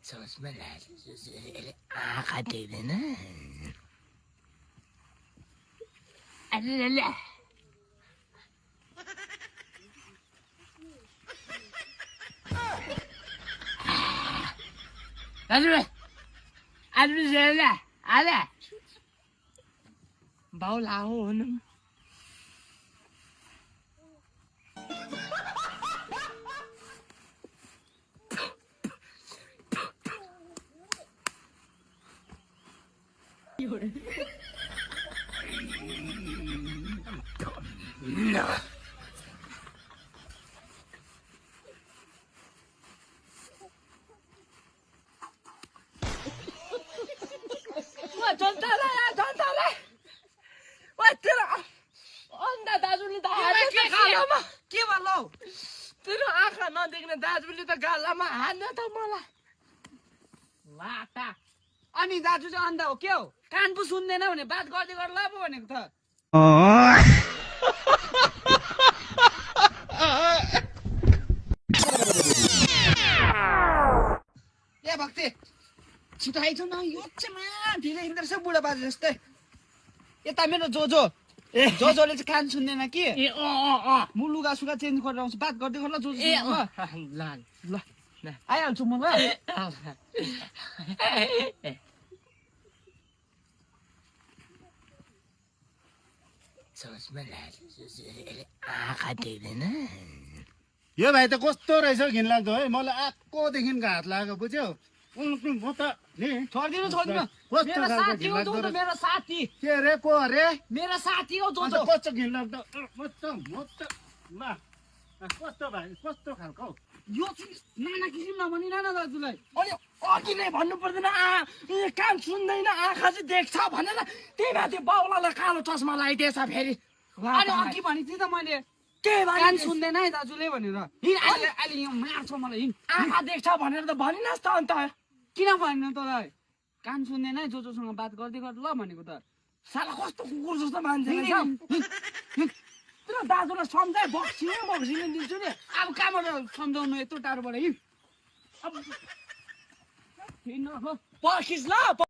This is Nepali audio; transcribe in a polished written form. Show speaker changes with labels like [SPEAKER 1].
[SPEAKER 1] चस्मा लाएर आँखा देख्दैन दाजुभाइ आज आला बाउ लाहो हुनु No. Don't tell her. What did I? On that dazzle the Galama. Give a low. Did I have nothing in dazzle the Galama and the Mala? Lata. Ani dazu anda हो क्या हो कान पो सुन्दैन भने बात गर्दै गर्ला पो भनेको त ए भक्ति छिटो आइज न यो चाहिँ ढिलै हिँड्दै रहेछ बुढा बाजे जस्तै यता मेरो जोजोले चाहिँ कान सुन्दैन कि ए म लुगा सुगा चेन्ज गरेर आउँछु बात गर्दै गर्ला जोजो ल ल आइहाल्छु म ल आँखा देख्दैन
[SPEAKER 2] यो भाइ त कस्तो रहेछ घिनलाग्दो है मलाई आक्कोदेखि हात लाग्यो बुझ्यौ म त नि
[SPEAKER 1] छोड्दिनु मेरो साथी
[SPEAKER 2] के रे को रे
[SPEAKER 1] मेरो साथी हो जोजो
[SPEAKER 2] कस्तो घिनलाग्दो ल कस्तो भाइ कस्तो खालको
[SPEAKER 1] यो चाहिँ नाना किसिम नभनी नाना दाजुलाई अनि अघि नै भन्नु पर्दैन कान सुन्दैन आँखा चाहिँ देख्छ भनेर त्यही माथि बाउलालाई कालो चस्मा लगाइदिएछ फेरि अनि अघि भने थिएँ त मैले के कान सुन्दैन है दाजुले भनेर अहिले यो मार्छ मलाई आँखा देख्छ भनेर त भनिनस् त अन्त किन भनेन तँलाई कान सुन्दैन है जोजोसँग बात गर्दै गर्दा ल भनेको त साला कस्तो कुकुर जस्तो मान्छे रहेछ दाजुलाई सम्झाइ बक्सिने दिन्छु नि अब कहाँबाट सम्झाउनु यत्रो टाढोबाट अब पर्खिस् ल